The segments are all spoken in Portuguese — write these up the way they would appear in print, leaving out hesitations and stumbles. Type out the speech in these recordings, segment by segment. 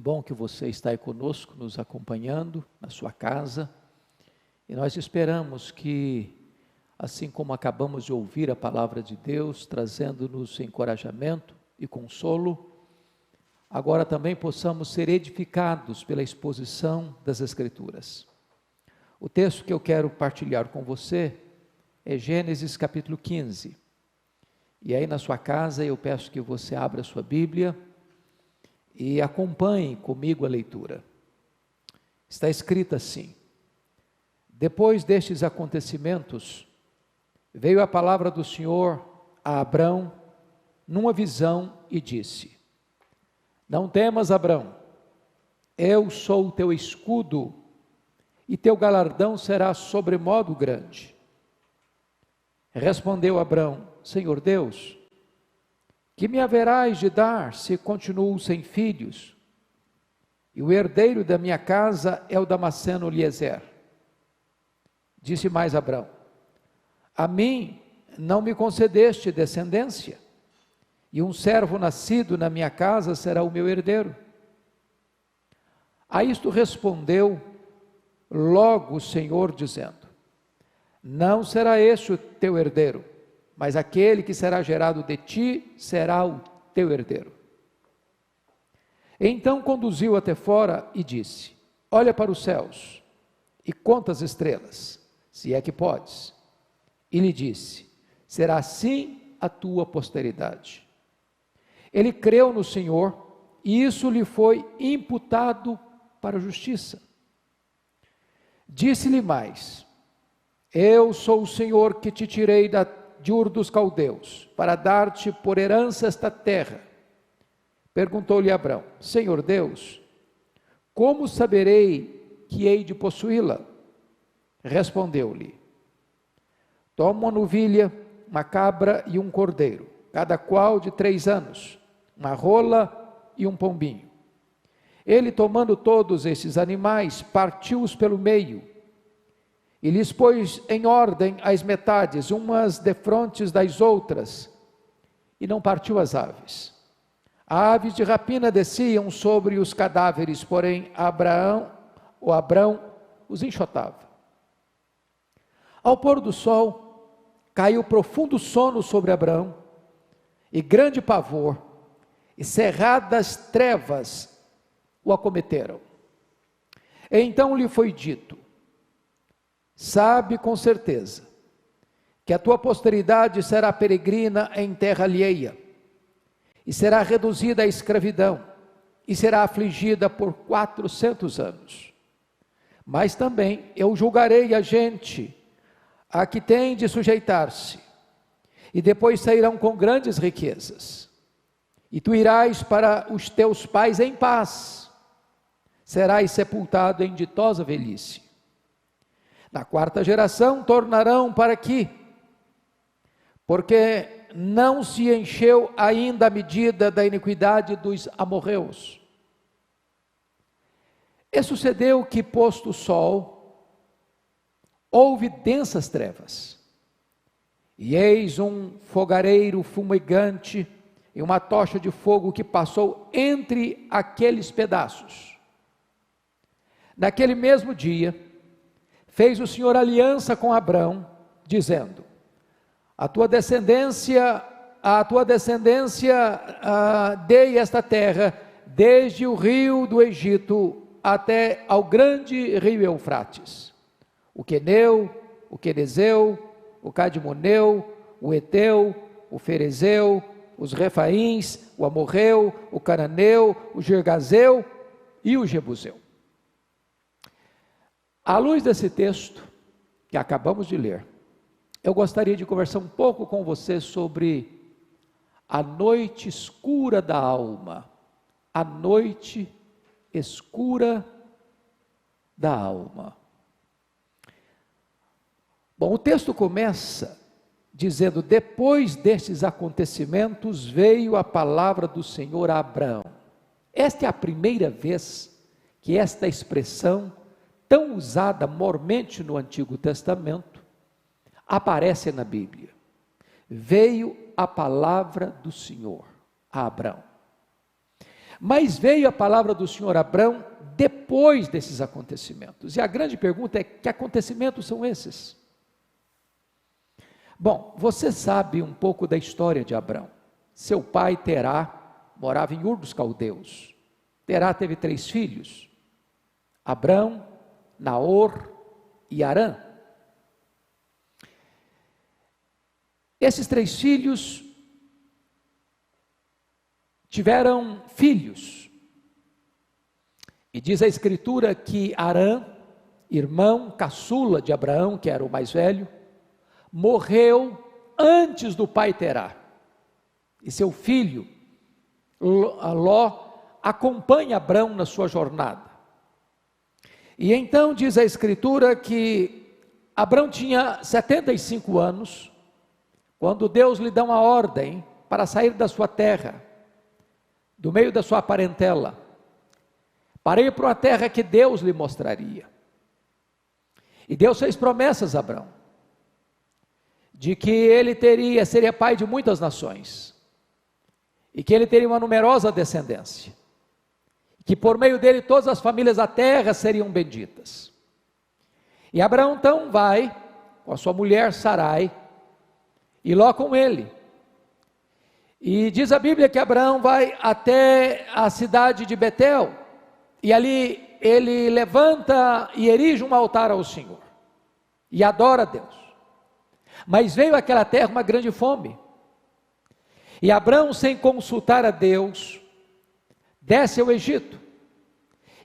bom que você está aí conosco, nos acompanhando na sua casa, e nós esperamos que, assim como acabamos de ouvir a palavra de Deus, trazendo-nos encorajamento e consolo, agora também possamos ser edificados pela exposição das Escrituras. O texto que eu quero partilhar com você é Gênesis capítulo 15, e aí na sua casa eu peço que você abra a sua Bíblia e acompanhe comigo a leitura. Está escrito assim: depois destes acontecimentos, veio a palavra do Senhor a Abrão numa visão e disse: não temas, Abrão, eu sou o teu escudo, e teu galardão será sobremodo grande. Respondeu Abrão: Senhor Deus, que me haverás de dar se continuo sem filhos? E o herdeiro da minha casa é o Damasceno Eliezer. Disse mais Abrão: a mim não me concedeste descendência, e um servo nascido na minha casa será o meu herdeiro. A isto respondeu logo o Senhor, dizendo: não será este o teu herdeiro, mas aquele que será gerado de ti será o teu herdeiro. Então conduziu até fora e disse: olha para os céus e conta as estrelas, se é que podes. E lhe disse: será assim a tua posteridade. Ele creu no Senhor, e isso lhe foi imputado para a justiça. Disse-lhe mais: eu sou o Senhor que te tirei de Ur dos Caldeus, para dar-te por herança esta terra. Perguntou-lhe Abrão: Senhor Deus, como saberei que hei de possuí-la? Respondeu-lhe: toma uma novilha, uma cabra e um cordeiro, cada qual de 3 anos, uma rola e um pombinho. Ele, tomando todos esses animais, partiu-os pelo meio, e lhes pôs em ordem as metades, umas defrontes das outras, e não partiu as aves. Aves de rapina desciam sobre os cadáveres, porém Abrão os enxotava. Ao pôr do sol, caiu profundo sono sobre Abrão, e grande pavor, e cerradas trevas o acometeram. Então lhe foi dito: sabe com certeza que a tua posteridade será peregrina em terra alheia, e será reduzida à escravidão, e será afligida por 400 anos. Mas também eu julgarei a gente a que tem de sujeitar-se, e depois sairão com grandes riquezas. E tu irás para os teus pais em paz, serás sepultado em ditosa velhice. Na 4ª geração tornarão para aqui, porque não se encheu ainda a medida da iniquidade dos amorreus. E sucedeu que, posto o sol, houve densas trevas, e eis um fogareiro fumegante e uma tocha de fogo que passou entre aqueles pedaços. Naquele mesmo dia, fez o Senhor aliança com Abrão, dizendo: a tua descendência dei esta terra, desde o rio do Egito até ao grande rio Eufrates, o Queneu, o Quenezeu, o Cadmoneu, o Eteu, o Ferezeu, os Refaíns, o Amorreu, o Cananeu, o Gergazeu e o Jebuseu. À luz desse texto que acabamos de ler, eu gostaria de conversar um pouco com você sobre a noite escura da alma. A noite escura da alma. Bom, o texto começa dizendo: depois destes acontecimentos veio a palavra do Senhor a Abrão. Esta é a primeira vez que esta expressão, tão usada mormente no Antigo Testamento, aparece na Bíblia. Veio a palavra do Senhor a Abrão. Mas veio a palavra do Senhor a Abrão depois desses acontecimentos. E a grande pergunta é: que acontecimentos são esses? Bom, você sabe um pouco da história de Abrão. Seu pai Terá morava em Ur dos Caldeus. Terá teve 3 filhos: Abrão, Naor e Harã. Esses 3 filhos tiveram filhos. E diz a Escritura que Harã, irmão caçula de Abraão, que era o mais velho, morreu antes do pai Terá. E seu filho, Ló, acompanha Abrão na sua jornada. E então diz a Escritura que Abrão tinha 75 anos, quando Deus lhe dá uma ordem para sair da sua terra, do meio da sua parentela, para ir para uma terra que Deus lhe mostraria. E Deus fez promessas a Abrão, de que ele seria pai de muitas nações, e que ele teria uma numerosa descendência, que por meio dele todas as famílias da terra seriam benditas. E Abraão então vai com a sua mulher Sarai, e Ló com ele. E diz a Bíblia que Abraão vai até a cidade de Betel, e ali ele levanta e erige um altar ao Senhor, e adora a Deus. Mas veio àquela terra uma grande fome, e Abrão, sem consultar a Deus, desce ao Egito.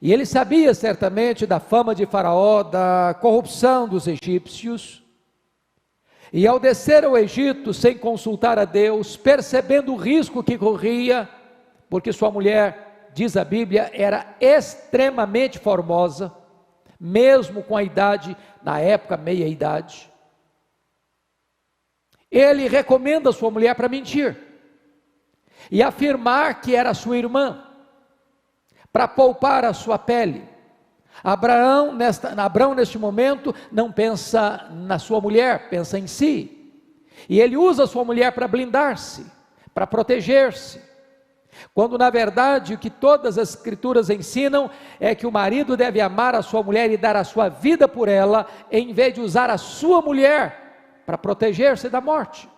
E ele sabia certamente da fama de Faraó, da corrupção dos egípcios, e ao descer ao Egito, sem consultar a Deus, percebendo o risco que corria, porque sua mulher, diz a Bíblia, era extremamente formosa, mesmo com a idade, na época, meia idade. Ele recomenda a sua mulher para mentir, e afirmar que era sua irmã, para poupar a sua pele. Abraão, neste momento, não pensa na sua mulher, pensa em si, e ele usa a sua mulher para blindar-se, para proteger-se, quando na verdade o que todas as Escrituras ensinam é que o marido deve amar a sua mulher e dar a sua vida por ela, em vez de usar a sua mulher para proteger-se da morte.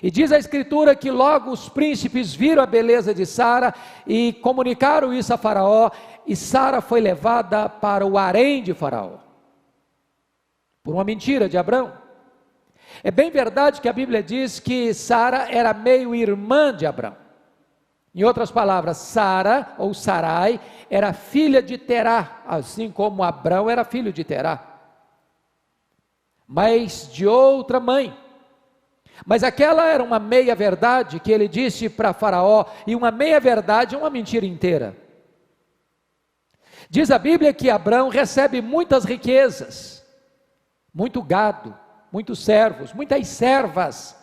E diz a Escritura que logo os príncipes viram a beleza de Sara e comunicaram isso a Faraó, e Sara foi levada para o harém de Faraó, por uma mentira de Abrão. É bem verdade que a Bíblia diz que Sara era meio irmã de Abrão. Em outras palavras, Sara ou Sarai era filha de Terá, assim como Abrão era filho de Terá, mas de outra mãe. Mas aquela era uma meia verdade que ele disse para Faraó, e uma meia verdade é uma mentira inteira. Diz a Bíblia que Abrão recebe muitas riquezas, muito gado, muitos servos, muitas servas,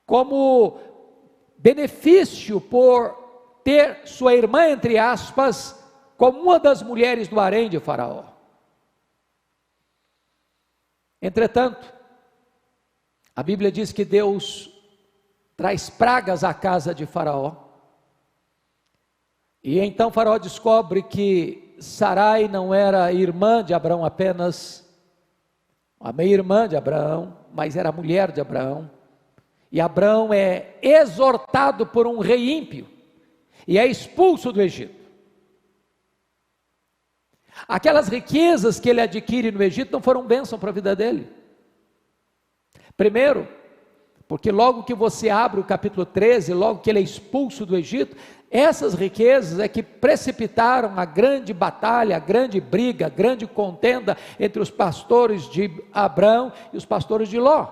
como benefício por ter sua irmã, entre aspas, como uma das mulheres do harém de Faraó. Entretanto, a Bíblia diz que Deus traz pragas à casa de Faraó, e então Faraó descobre que Sarai não era irmã de Abraão apenas, a meia-irmã de Abraão, mas era mulher de Abraão, e Abraão é exortado por um rei ímpio, e é expulso do Egito. Aquelas riquezas que ele adquire no Egito não foram bênção para a vida dele. Primeiro, porque logo que você abre o capítulo 13, logo que ele é expulso do Egito, essas riquezas é que precipitaram a grande batalha, a grande briga, a grande contenda entre os pastores de Abrão e os pastores de Ló,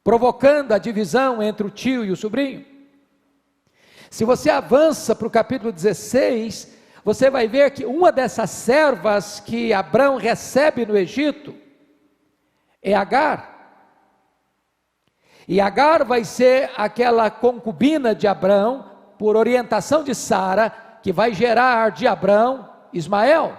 provocando a divisão entre o tio e o sobrinho. Se você avança para o capítulo 16, você vai ver que uma dessas servas que Abrão recebe no Egito é Agar. E Agar vai ser aquela concubina de Abrão, por orientação de Sara, que vai gerar de Abrão Ismael.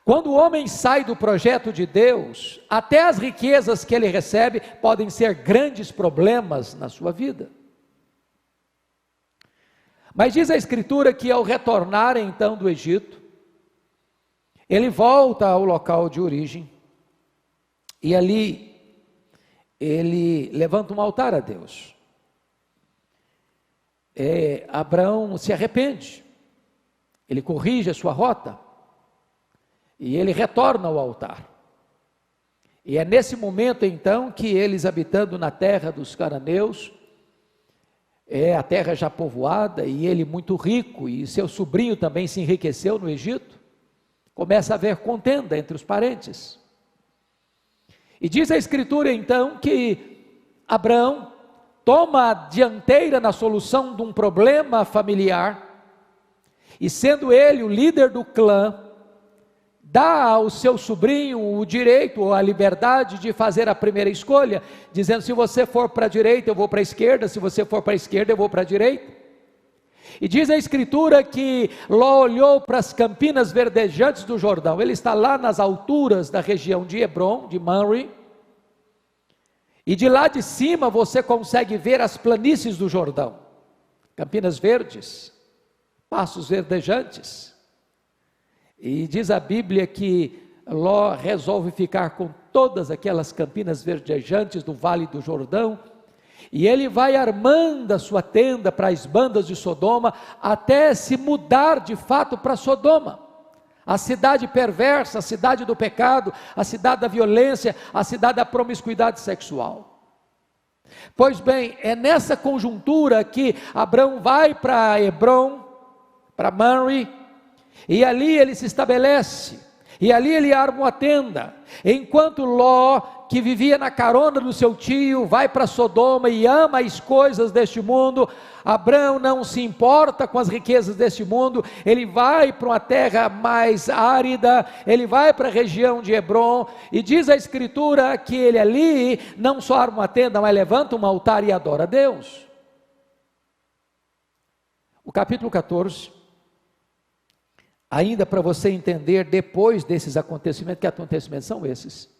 Quando o homem sai do projeto de Deus, até as riquezas que ele recebe podem ser grandes problemas na sua vida. Mas diz a Escritura que ao retornar então do Egito, ele volta ao local de origem, e ali ele levanta um altar a Deus. Abraão se arrepende, ele corrige a sua rota, e ele retorna ao altar. E é nesse momento então que eles, habitando na terra dos cananeus, a terra já povoada, e ele muito rico, e seu sobrinho também se enriqueceu no Egito, começa a haver contenda entre os parentes. E diz a Escritura então que Abraão toma a dianteira na solução de um problema familiar, e sendo ele o líder do clã, dá ao seu sobrinho o direito ou a liberdade de fazer a primeira escolha, dizendo: se você for para a direita eu vou para a esquerda, se você for para a esquerda eu vou para a direita. E diz a Escritura que Ló olhou para as campinas verdejantes do Jordão. Ele está lá nas alturas da região de Hebron, de Mamre, e de lá de cima você consegue ver as planícies do Jordão, campinas verdes, pastos verdejantes. E diz a Bíblia que Ló resolve ficar com todas aquelas campinas verdejantes do Vale do Jordão, e ele vai armando a sua tenda para as bandas de Sodoma, até se mudar de fato para Sodoma, a cidade perversa, a cidade do pecado, a cidade da violência, a cidade da promiscuidade sexual. Pois bem, é nessa conjuntura que Abraão vai para Hebron, para Mamre, e ali ele se estabelece, e ali ele arma uma tenda, enquanto Ló, que vivia na carona do seu tio, vai para Sodoma e ama as coisas deste mundo. Abraão não se importa com as riquezas deste mundo, ele vai para uma terra mais árida, ele vai para a região de Hebron, e diz a Escritura que ele ali não só arma uma tenda, mas levanta um altar e adora a Deus. O capítulo 14, ainda para você entender depois desses acontecimentos, que acontecimentos são esses?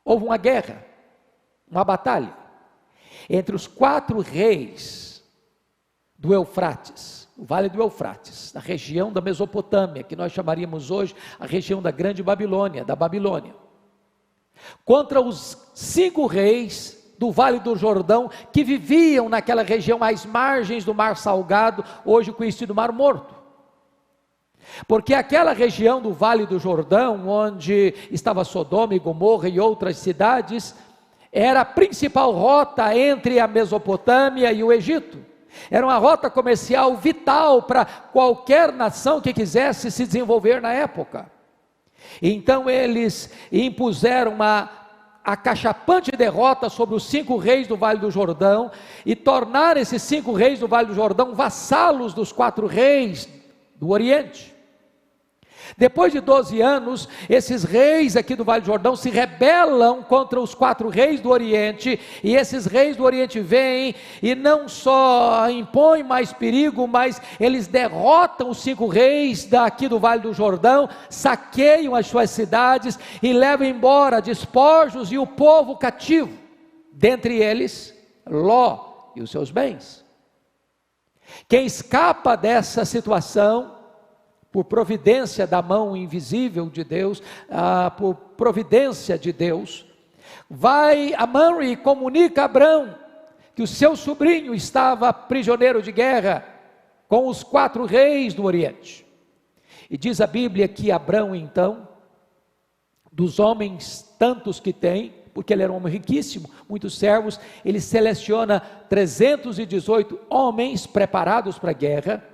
Houve uma guerra, uma batalha, entre os 4 reis do Eufrates, o Vale do Eufrates, na região da Mesopotâmia, que nós chamaríamos hoje a região da Grande Babilônia, da Babilônia, contra os 5 reis do Vale do Jordão, que viviam naquela região às margens do Mar Salgado, hoje conhecido Mar Morto. Porque aquela região do Vale do Jordão, onde estava Sodoma e Gomorra e outras cidades, era a principal rota entre a Mesopotâmia e o Egito. Era uma rota comercial vital para qualquer nação que quisesse se desenvolver na época. Então eles impuseram uma acachapante derrota sobre os 5 reis do Vale do Jordão, e tornaram esses 5 reis do Vale do Jordão vassalos dos 4 reis do Oriente. Depois de 12 anos, esses reis aqui do Vale do Jordão se rebelam contra os 4 reis do Oriente, e esses reis do Oriente vêm e não só impõem mais perigo, mas eles derrotam os 5 reis daqui do Vale do Jordão, saqueiam as suas cidades e levam embora despojos e o povo cativo, dentre eles Ló e os seus bens. Quem escapa dessa situação, por providência da mão invisível de Deus, por providência de Deus, vai a Mamre e comunica a Abraão que o seu sobrinho estava prisioneiro de guerra com os 4 reis do Oriente. E diz a Bíblia que Abraão então, dos homens tantos que tem, porque ele era um homem riquíssimo, muitos servos, ele seleciona 318 homens preparados para a guerra,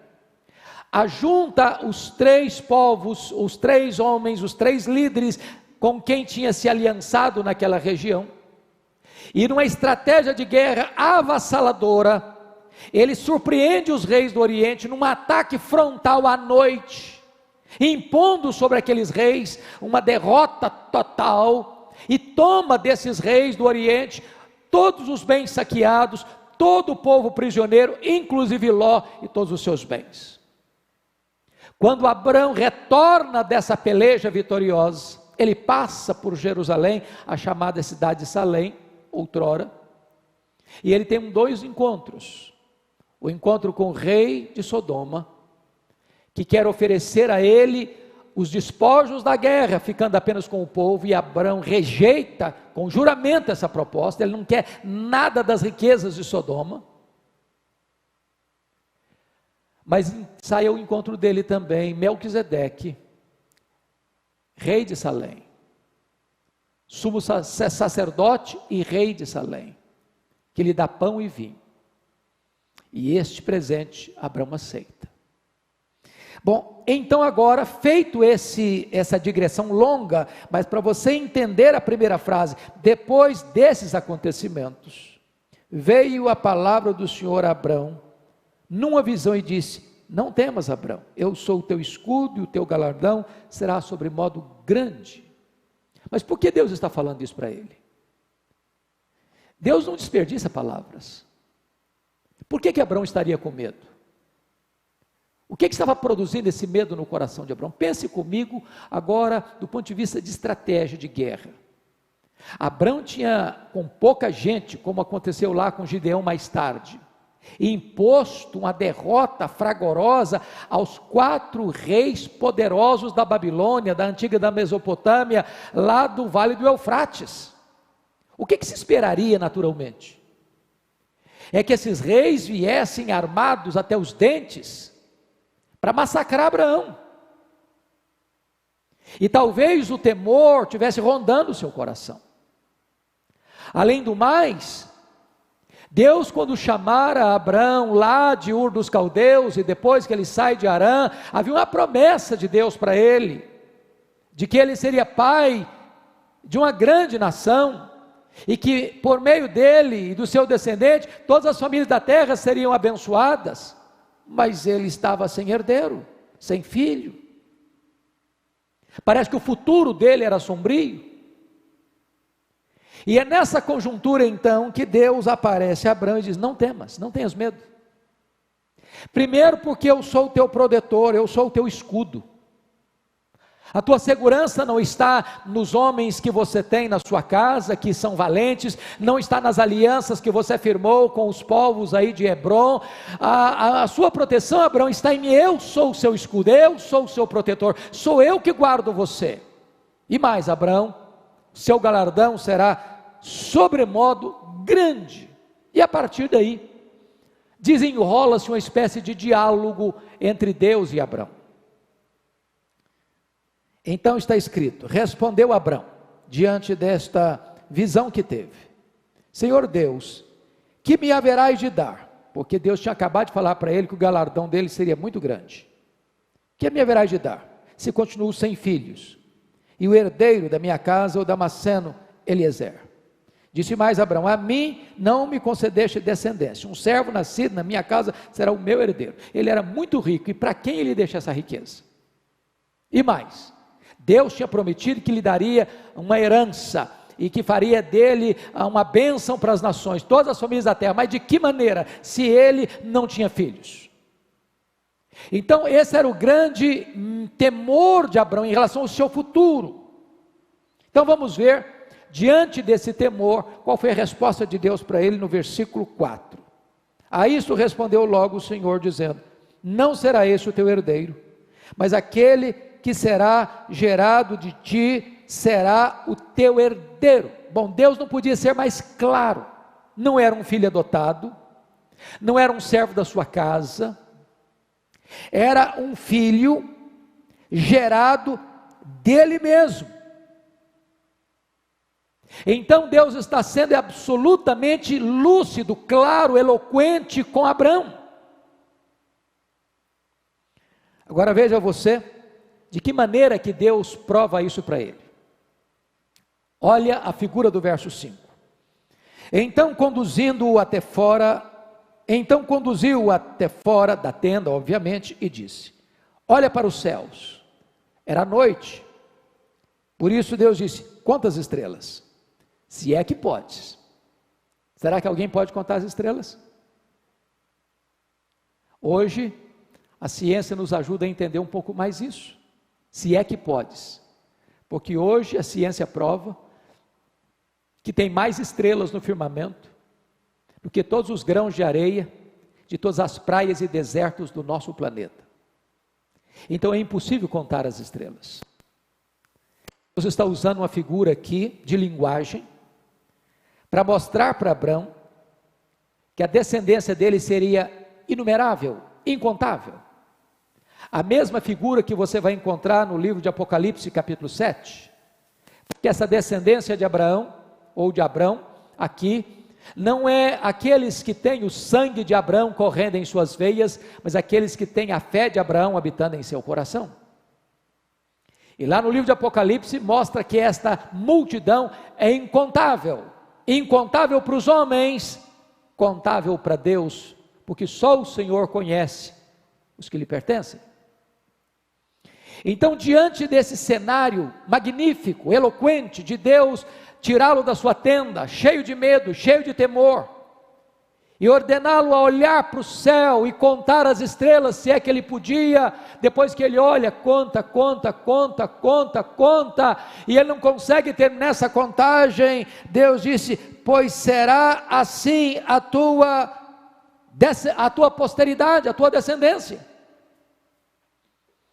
ajunta os 3 povos, os 3 homens, os 3 líderes com quem tinha se aliançado naquela região, e numa estratégia de guerra avassaladora, ele surpreende os reis do Oriente num ataque frontal à noite, impondo sobre aqueles reis uma derrota total, e toma desses reis do Oriente todos os bens saqueados, todo o povo prisioneiro, inclusive Ló e todos os seus bens. Quando Abraão retorna dessa peleja vitoriosa, ele passa por Jerusalém, a chamada cidade de Salém, outrora, e ele tem 2 encontros. o encontro com o rei de Sodoma, que quer oferecer a ele os despojos da guerra, ficando apenas com o povo, e Abrão rejeita com juramento essa proposta. Ele não quer nada das riquezas de Sodoma. Mas sai ao encontro dele também Melquisedeque, rei de Salém, sumo sacerdote e rei de Salém, que lhe dá pão e vinho. E este presente Abrão aceita. Bom, então agora, feito essa digressão longa, mas para você entender a primeira frase, depois desses acontecimentos, veio a palavra do Senhor a Abrão, numa visão, e disse: não temas, Abrão, eu sou o teu escudo e o teu galardão será sobre modo grande. Mas por que Deus está falando isso para ele? Deus não desperdiça palavras. Por que Abrão estaria com medo? O que estava produzindo esse medo no coração de Abrão? Pense comigo agora do ponto de vista de estratégia de guerra. Abrão tinha, com pouca gente, como aconteceu lá com Gideão mais tarde, imposto uma derrota fragorosa aos 4 reis poderosos da Babilônia, da antiga da Mesopotâmia, lá do Vale do Eufrates. O que se esperaria naturalmente? É que esses reis viessem armados até os dentes para massacrar Abraão. E talvez o temor tivesse rondando o seu coração. Além do mais, Deus, quando chamara Abrão lá de Ur dos Caldeus, e depois que ele sai de Harã, havia uma promessa de Deus para ele, de que ele seria pai de uma grande nação, e que por meio dele e do seu descendente, todas as famílias da terra seriam abençoadas. Mas ele estava sem herdeiro, sem filho. Parece que o futuro dele era sombrio. E é nessa conjuntura então que Deus aparece a Abrão e diz: não temas, não tenhas medo. Primeiro porque eu sou o teu protetor, eu sou o teu escudo. A tua segurança não está nos homens que você tem na sua casa, que são valentes, não está nas alianças que você firmou com os povos aí de Hebron. A sua proteção, Abrão, está em mim. Eu sou o seu escudo, eu sou o seu protetor, sou eu que guardo você. E mais, Abrão, seu galardão será sobremodo grande. E a partir daí, desenrola-se uma espécie de diálogo entre Deus e Abrão. Então está escrito: respondeu Abrão, diante desta visão que teve: Senhor Deus, que me haverás de dar? Porque Deus tinha acabado de falar para ele que o galardão dele seria muito grande. Que me haverás de dar, se continuo sem filhos, e o herdeiro da minha casa é o Damasceno Eliezer? Disse mais Abrão: a mim não me concedeste descendência, um servo nascido na minha casa será o meu herdeiro. Ele era muito rico, e para quem ele deixa essa riqueza? E mais, Deus tinha prometido que lhe daria uma herança, e que faria dele uma bênção para as nações, todas as famílias da terra. Mas de que maneira, se ele não tinha filhos? Então esse era o grande temor de Abrão em relação ao seu futuro. Então vamos ver, diante desse temor, qual foi a resposta de Deus para ele no versículo 4. A isso respondeu logo o Senhor, dizendo: não será esse o teu herdeiro, mas aquele que será gerado de ti será o teu herdeiro. Bom, Deus não podia ser mais claro. Não era um filho adotado, não era um servo da sua casa, era um filho gerado dele mesmo. Então Deus está sendo absolutamente lúcido, claro, eloquente com Abrão. Agora veja você, de que maneira que Deus prova isso para ele. Olha a figura do verso 5. Então conduziu-o até fora da tenda, obviamente, e disse: olha para os céus. Era noite. Por isso Deus disse: quantas estrelas? Se é que podes. Será que alguém pode contar as estrelas? Hoje, a ciência nos ajuda a entender um pouco mais isso. Se é que podes, porque hoje a ciência prova que tem mais estrelas no firmamento do que todos os grãos de areia de todas as praias e desertos do nosso planeta. Então é impossível contar as estrelas. Deus está usando uma figura aqui de linguagem para mostrar para Abrão que a descendência dele seria inumerável, incontável. A mesma figura que você vai encontrar no livro de Apocalipse, capítulo 7, que essa descendência de Abraão, ou de Abrão, aqui, não é aqueles que têm o sangue de Abraão correndo em suas veias, mas aqueles que têm a fé de Abraão habitando em seu coração. E lá no livro de Apocalipse mostra que esta multidão é incontável, incontável para os homens, contável para Deus, porque só o Senhor conhece os que lhe pertencem. Então, diante desse cenário magnífico, eloquente de Deus, tirá-lo da sua tenda, cheio de medo, cheio de temor, e ordená-lo a olhar para o céu e contar as estrelas, se é que ele podia. Depois que ele olha, conta, e ele não consegue ter nessa contagem, Deus disse: pois será assim a tua posteridade, a tua descendência.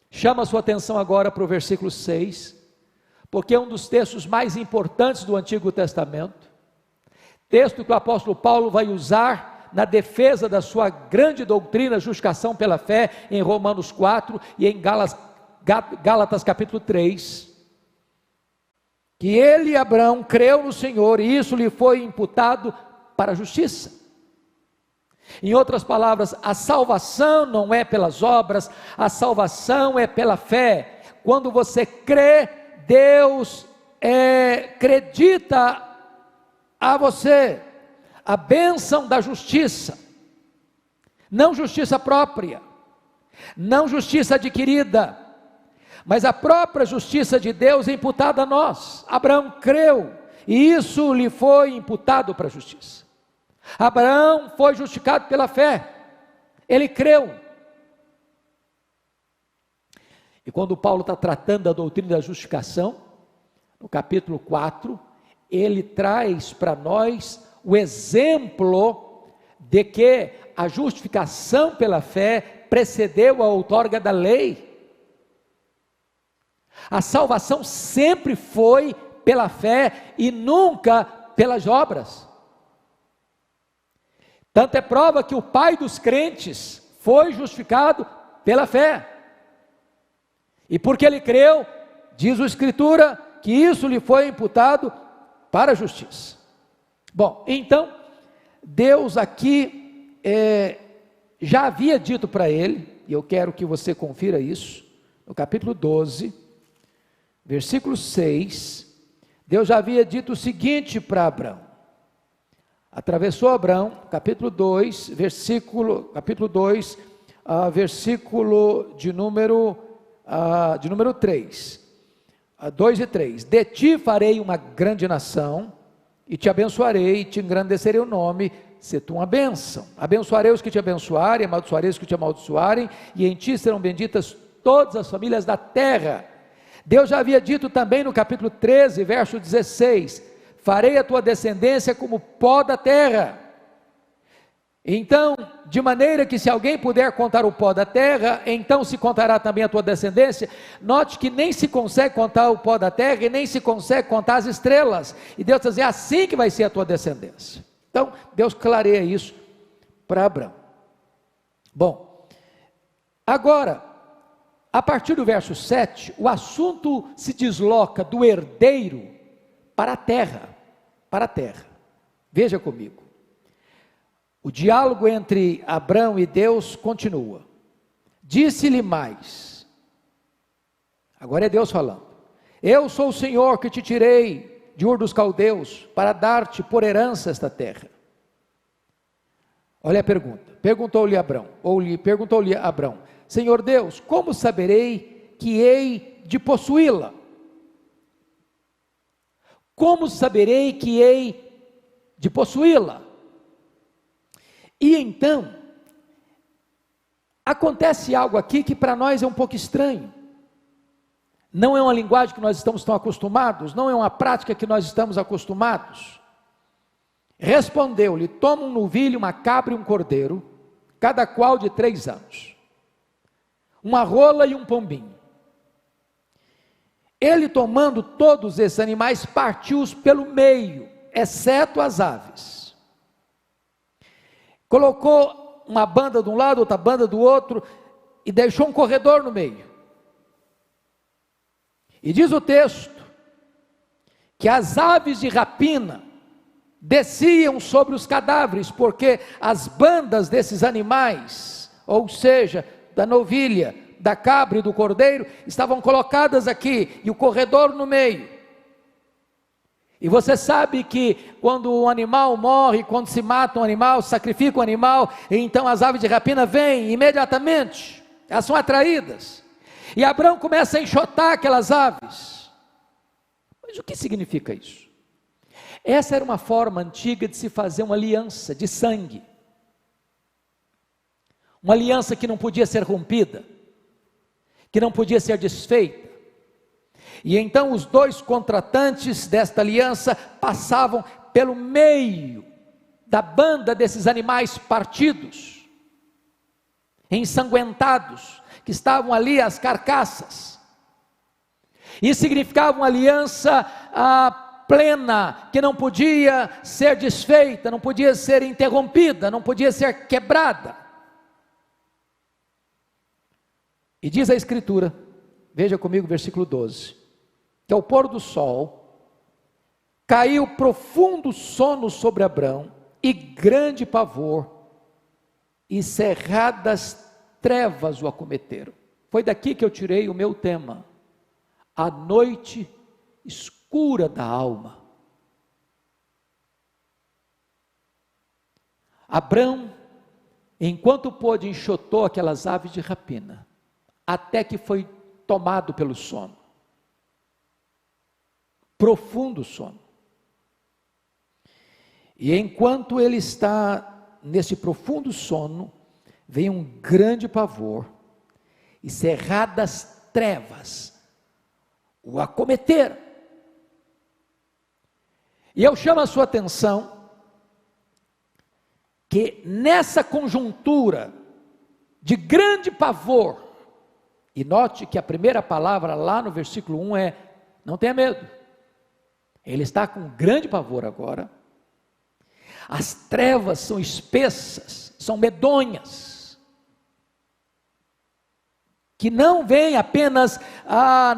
Chama a sua atenção agora para o versículo 6, porque é um dos textos mais importantes do Antigo Testamento, texto que o apóstolo Paulo vai usar na defesa da sua grande doutrina, justificação pela fé, em Romanos 4 e em Gálatas capítulo 3, que ele, Abraão, creu no Senhor e isso lhe foi imputado para a justiça. Em outras palavras, a salvação não é pelas obras, a salvação é pela fé. Quando você crê, Deus acredita a você a bênção da justiça, não justiça própria, não justiça adquirida, mas a própria justiça de Deus é imputada a nós. Abraão creu e isso lhe foi imputado para a justiça. Abraão foi justificado pela fé, ele creu. E quando Paulo está tratando da doutrina da justificação, no capítulo 4, ele traz para nós o exemplo de que a justificação pela fé precedeu a outorga da lei. A salvação sempre foi pela fé e nunca pelas obras. Tanto é prova que o pai dos crentes foi justificado pela fé. E porque ele creu, diz a Escritura, que isso lhe foi imputado para a justiça. Bom, então, Deus aqui já havia dito para ele, e eu quero que você confira isso, no capítulo 12, versículo 6, Deus já havia dito o seguinte para Abraão. Atravessou Abraão, capítulo 2, versículo de número 3, 2 e 3, de ti farei uma grande nação, e te abençoarei, e te engrandecerei o nome, se tu uma bênção, abençoarei os que te abençoarem, amaldiçoarei os que te amaldiçoarem, e em ti serão benditas todas as famílias da terra. Deus já havia dito também no capítulo 13, verso 16, farei a tua descendência como pó da terra. Então, de maneira que se alguém puder contar o pó da terra, então se contará também a tua descendência. Note que nem se consegue contar o pó da terra e nem se consegue contar as estrelas. E Deus está dizendo, é assim que vai ser a tua descendência. Então, Deus clareia isso para Abraão. Bom, agora, a partir do verso 7, o assunto se desloca do herdeiro para a terra. Veja comigo. O diálogo entre Abraão e Deus continua. Disse-lhe mais. Agora é Deus falando. Eu sou o Senhor que te tirei de Ur dos Caldeus para dar-te por herança esta terra. Olha a pergunta. Perguntou-lhe Abraão, Senhor Deus, como saberei que hei de possuí-la? Como saberei que hei de possuí-la? E então, acontece algo aqui que para nós é um pouco estranho. Não é uma linguagem que nós estamos tão acostumados, não é uma prática que nós estamos acostumados. Respondeu-lhe, toma um novilho, uma cabra e um cordeiro, cada qual de 3 anos, uma rola e um pombinho. Ele, tomando todos esses animais, partiu-os pelo meio, exceto as aves. Colocou uma banda de um lado, outra banda do outro, e deixou um corredor no meio. E diz o texto, que as aves de rapina desciam sobre os cadáveres, porque as bandas desses animais, ou seja, da novilha, da cabra e do cordeiro, estavam colocadas aqui, e o corredor no meio. E você sabe que quando um animal morre, quando se mata um animal, sacrifica um animal, então as aves de rapina vêm imediatamente, elas são atraídas, e Abraão começa a enxotar aquelas aves. Mas o que significa isso? Essa era uma forma antiga de se fazer uma aliança de sangue, uma aliança que não podia ser rompida, que não podia ser desfeita. E então os 2 contratantes desta aliança passavam pelo meio da banda desses animais partidos, ensanguentados, que estavam ali as carcaças. Isso significava uma aliança plena, que não podia ser desfeita, não podia ser interrompida, não podia ser quebrada. E diz a Escritura, veja comigo o versículo 12, que ao pôr do sol, caiu profundo sono sobre Abrão, e grande pavor, e cerradas trevas o acometeram. Foi daqui que eu tirei o meu tema, a noite escura da alma. Abrão, enquanto pôde, enxotou aquelas aves de rapina, até que foi tomado pelo sono, profundo sono. E enquanto ele está nesse profundo sono, vem um grande pavor, e cerradas trevas o acometeram. E eu chamo a sua atenção, que nessa conjuntura de grande pavor, e note que a primeira palavra lá no versículo 1 é, não tenha medo, ele está com grande pavor agora, as trevas são espessas, são medonhas, que não vêm apenas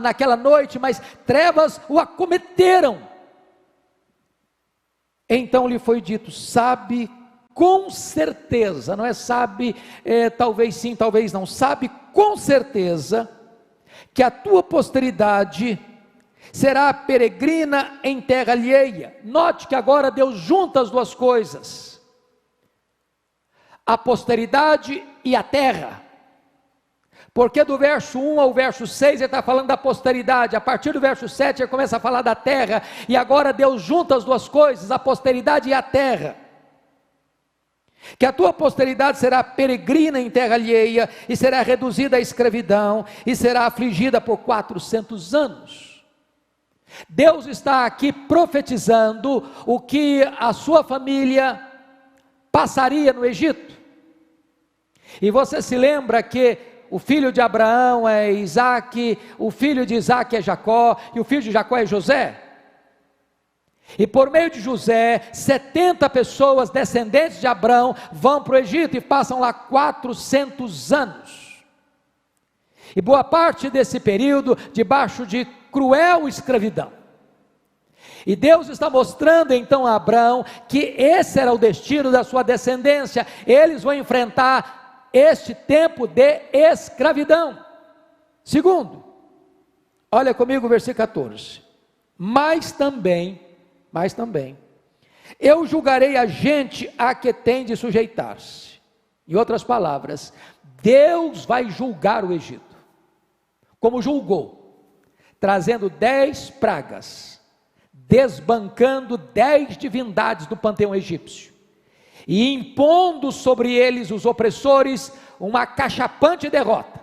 naquela noite, mas trevas o acometeram. Então lhe foi dito, sabe com certeza, não é sabe, talvez sim, talvez não, sabe com certeza, que a tua posteridade será peregrina em terra alheia. Note que agora Deus junta as duas coisas, a posteridade e a terra, porque do verso 1 ao verso 6 ele está falando da posteridade, a partir do verso 7 ele começa a falar da terra, e agora Deus junta as duas coisas, a posteridade e a terra, que a tua posteridade será peregrina em terra alheia, e será reduzida à escravidão, e será afligida por 400 anos, Deus está aqui profetizando o que a sua família passaria no Egito, e você se lembra que o filho de Abraão é Isaac, o filho de Isaac é Jacó, e o filho de Jacó é José, e por meio de José, 70 pessoas descendentes de Abraão vão para o Egito e passam lá 400 anos, e boa parte desse período debaixo de cruel escravidão, e Deus está mostrando então a Abraão, que esse era o destino da sua descendência, eles vão enfrentar este tempo de escravidão. Segundo, olha comigo o versículo 14, mas também, eu julgarei a gente a que tem de sujeitar-se. Em outras palavras, Deus vai julgar o Egito, como julgou, trazendo 10 pragas, desbancando 10 divindades do panteão egípcio, e impondo sobre eles, os opressores, uma cachapante derrota.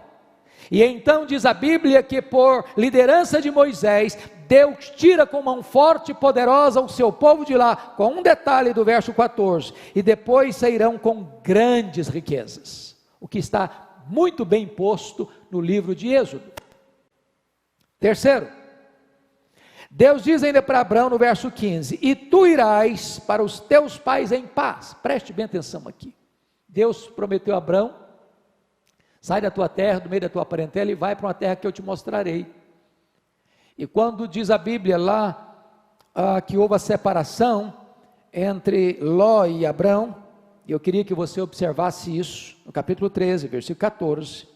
E então diz a Bíblia que por liderança de Moisés, Deus tira com mão forte e poderosa o seu povo de lá, com um detalhe do verso 14, e depois sairão com grandes riquezas, o que está muito bem posto no livro de Êxodo. Terceiro, Deus diz ainda para Abraão no verso 15, e tu irás para os teus pais em paz. Preste bem atenção aqui. Deus prometeu a Abraão: sai da tua terra, do meio da tua parentela, e vai para uma terra que eu te mostrarei. E quando diz a Bíblia lá, que houve a separação entre Ló e Abrão, eu queria que você observasse isso, no capítulo 13, versículo 14,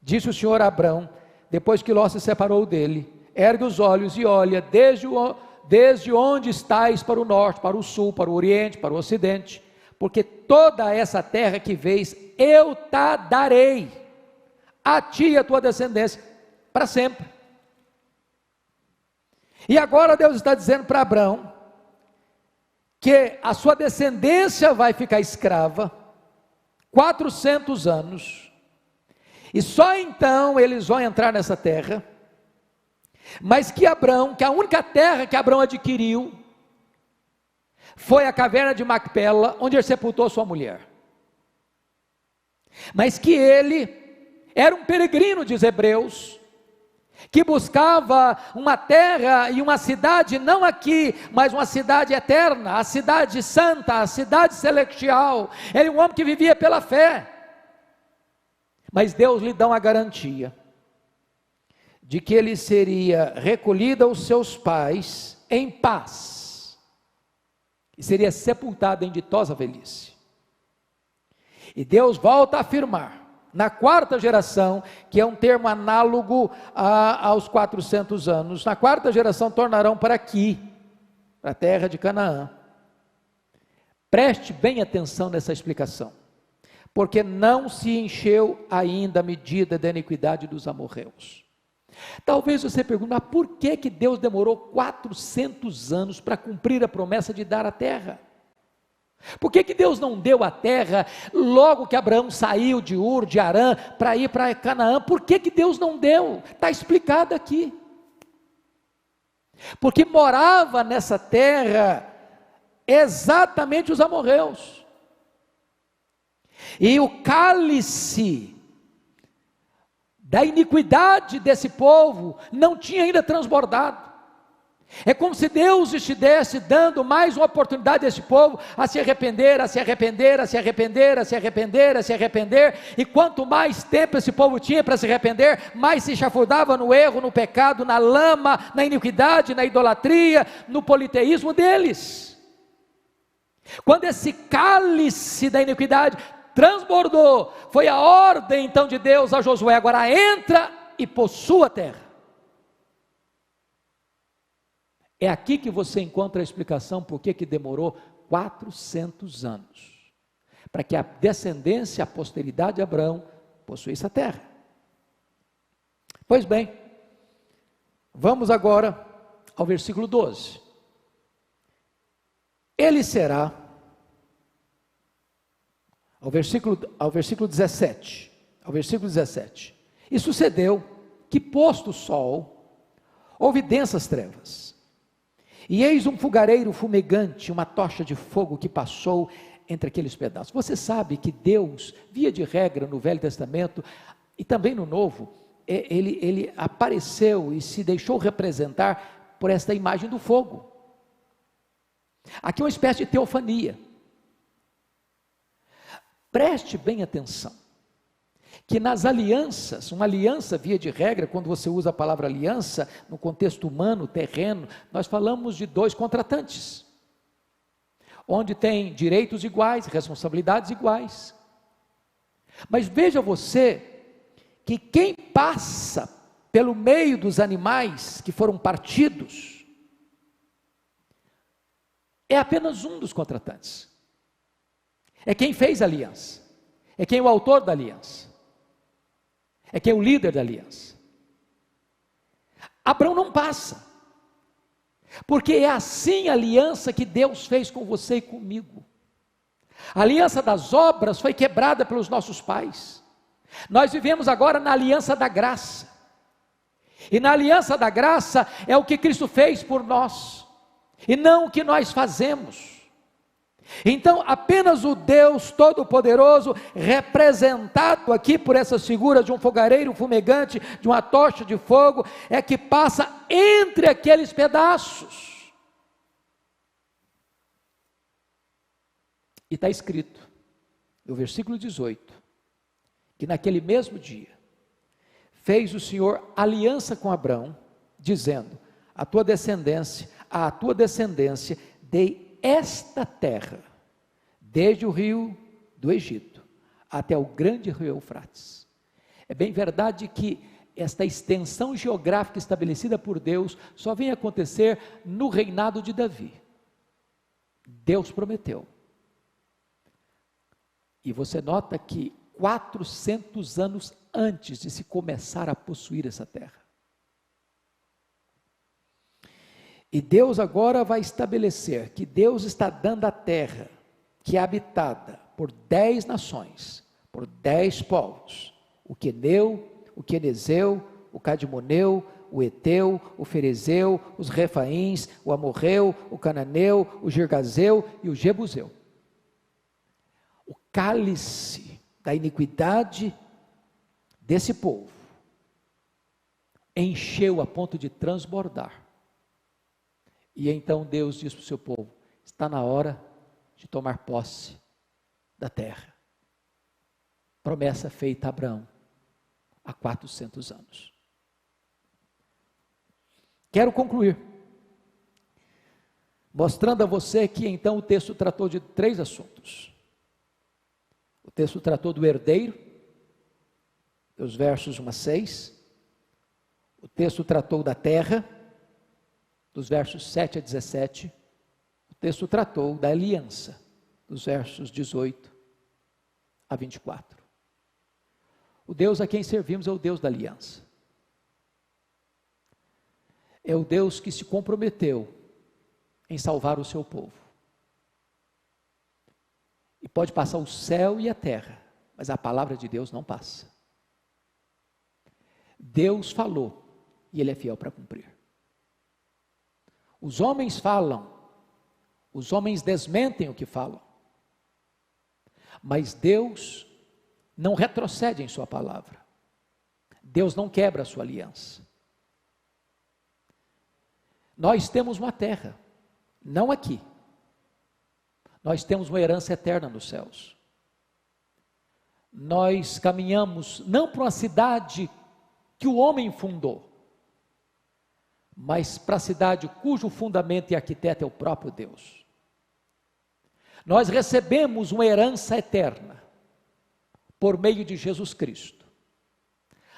disse o Senhor a Abrão, depois que Ló se separou dele: ergue os olhos e olha, desde onde estais para o norte, para o sul, para o oriente, para o ocidente, porque toda essa terra que vês, eu te darei, a ti e a tua descendência, para sempre. E agora Deus está dizendo para Abrão, que a sua descendência vai ficar escrava, 400 anos, e só então eles vão entrar nessa terra, mas que a única terra que Abrão adquiriu, foi a caverna de Macpela, onde ele sepultou sua mulher, mas que ele era um peregrino, diz Hebreus, que buscava uma terra e uma cidade, não aqui, mas uma cidade eterna, a cidade santa, a cidade celestial. Ele é um homem que vivia pela fé, mas Deus lhe dá uma garantia, de que ele seria recolhido aos seus pais em paz, e seria sepultado em ditosa velhice. E Deus volta a afirmar, na quarta geração, que é um termo análogo aos 400 anos, na quarta geração tornarão para aqui, para a terra de Canaã. Preste bem atenção nessa explicação, porque não se encheu ainda a medida da iniquidade dos amorreus. Talvez você pergunte, mas por que Deus demorou 400 anos para cumprir a promessa de dar a terra? Por que Deus não deu a terra logo que Abraão saiu de Ur, de Harã, para ir para Canaã? Por que Deus não deu? Está explicado aqui. Porque morava nessa terra exatamente os amorreus, e o cálice da iniquidade desse povo não tinha ainda transbordado. É como se Deus estivesse dando mais uma oportunidade a esse povo a se arrepender, a se arrepender, a se arrepender, a se arrepender, a se arrepender, e quanto mais tempo esse povo tinha para se arrepender, mais se chafurdava no erro, no pecado, na lama, na iniquidade, na idolatria, no politeísmo deles. Quando esse cálice da iniquidade transbordou, foi a ordem então de Deus a Josué: agora entra e possua a terra. É aqui que você encontra a explicação por que demorou 400 anos, para que a descendência, a posteridade de Abraão, possuísse a terra. Pois bem, vamos agora ao versículo 12. Ele será, ao versículo 17, e sucedeu que, posto o sol, houve densas trevas, e eis um fogareiro fumegante, uma tocha de fogo que passou entre aqueles pedaços. Você sabe que Deus, via de regra no Velho Testamento, e também no Novo, ele apareceu e se deixou representar por esta imagem do fogo. Aqui é uma espécie de teofania. Preste bem atenção, que nas alianças, uma aliança via de regra, quando você usa a palavra aliança, no contexto humano, terreno, nós falamos de dois contratantes, onde tem direitos iguais, responsabilidades iguais. Mas veja você, que quem passa pelo meio dos animais que foram partidos, é apenas um dos contratantes, é quem fez a aliança, é quem é o autor da aliança, é quem é o líder da aliança. Abraão não passa, porque é assim a aliança que Deus fez com você e comigo. A aliança das obras foi quebrada pelos nossos pais, Nós vivemos agora na aliança da graça. E na aliança da graça é o que Cristo fez por nós, e não o que nós fazemos. Então, apenas o Deus Todo-Poderoso, representado aqui por essas figuras de um fogareiro fumegante, de uma tocha de fogo, é que passa entre aqueles pedaços. E está escrito, no versículo 18, que naquele mesmo dia, fez o Senhor aliança com Abrão, dizendo, à tua descendência, dei esta terra, desde o rio do Egito, até o grande rio Eufrates. É bem verdade que esta extensão geográfica estabelecida por Deus, só vem acontecer no reinado de Davi. Deus prometeu. E você nota que 400 anos antes de se começar a possuir essa terra. E Deus agora vai estabelecer que Deus está dando a terra, que é habitada por 10 nações, por 10 povos, o queneu, o quenezeu, o cadmoneu, o eteu, o ferezeu, os refaíns, o amorreu, o cananeu, o girgazeu e o jebuseu. O cálice da iniquidade desse povo encheu a ponto de transbordar. E então Deus diz para o seu povo, está na hora de tomar posse da terra. Promessa feita a Abraão há 400 anos. Quero concluir, mostrando a você que então o texto tratou de 3 assuntos. O texto tratou do herdeiro, dos versos 1 a 6. O texto tratou da terra, dos versos 7 a 17, o texto tratou da aliança, dos versos 18 a 24. O Deus a quem servimos é o Deus da aliança. É o Deus que se comprometeu em salvar o seu povo. E pode passar o céu e a terra, mas a palavra de Deus não passa. Deus falou, e Ele é fiel para cumprir. Os homens falam, os homens desmentem o que falam, mas Deus não retrocede em sua palavra, Deus não quebra a sua aliança. Nós temos uma terra, não aqui, nós temos uma herança eterna nos céus. Nós caminhamos não para uma cidade que o homem fundou, mas para a cidade cujo fundamento e arquiteto é o próprio Deus. Nós recebemos uma herança eterna, por meio de Jesus Cristo,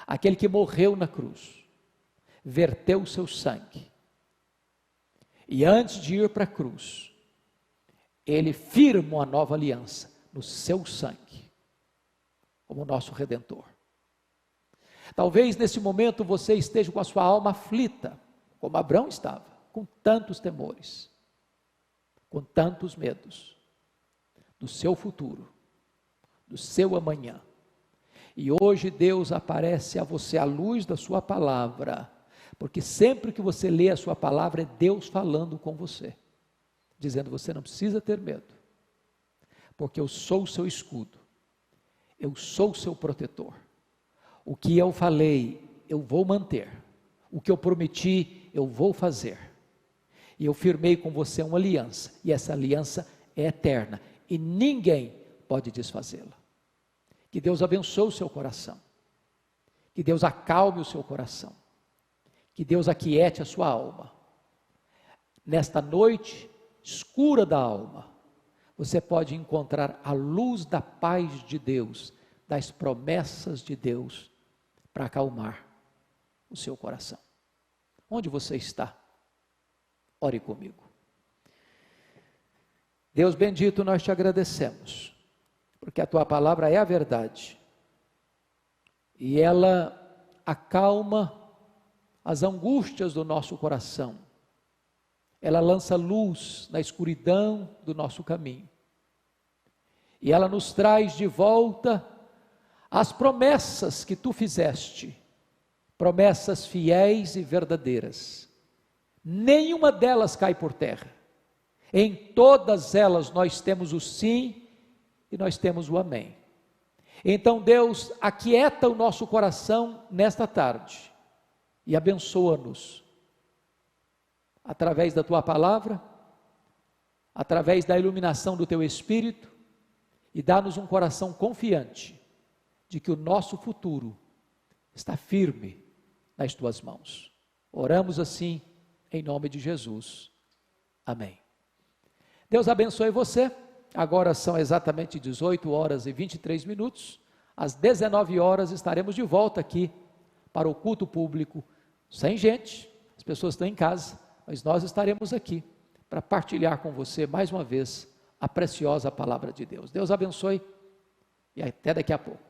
aquele que morreu na cruz, verteu o seu sangue, e antes de ir para a cruz, Ele firma uma nova aliança no seu sangue, como nosso Redentor. Talvez nesse momento você esteja com a sua alma aflita, como Abrão estava, com tantos temores, com tantos medos, do seu futuro, do seu amanhã. E hoje Deus aparece a você à luz da sua palavra, porque sempre que você lê a sua palavra, é Deus falando com você, dizendo, você não precisa ter medo, porque eu sou o seu escudo, eu sou o seu protetor, o que eu falei, eu vou manter, o que eu prometi, eu vou fazer, e eu firmei com você uma aliança, e essa aliança é eterna, e ninguém pode desfazê-la. Que Deus abençoe o seu coração, que Deus acalme o seu coração, que Deus aquiete a sua alma. Nesta noite escura da alma, você pode encontrar a luz da paz de Deus, das promessas de Deus, para acalmar o seu coração. Onde você está? Ore comigo. Deus bendito, nós te agradecemos, porque a tua palavra é a verdade, e ela acalma as angústias do nosso coração, ela lança luz na escuridão do nosso caminho, e ela nos traz de volta as promessas que tu fizeste, promessas fiéis e verdadeiras, nenhuma delas cai por terra. Em todas elas nós temos o sim e nós temos o amém. Então, Deus, aquieta o nosso coração nesta tarde e abençoa-nos através da tua palavra, através da iluminação do teu Espírito, e dá-nos um coração confiante de que o nosso futuro está firme nas tuas mãos. Oramos assim em nome de Jesus. Amém. Deus abençoe você. Agora são exatamente 18 horas e 23 minutos. Às 19 horas estaremos de volta aqui para o culto público, sem gente, as pessoas estão em casa, mas nós estaremos aqui para partilhar com você mais uma vez a preciosa palavra de Deus. Deus abençoe e até daqui a pouco.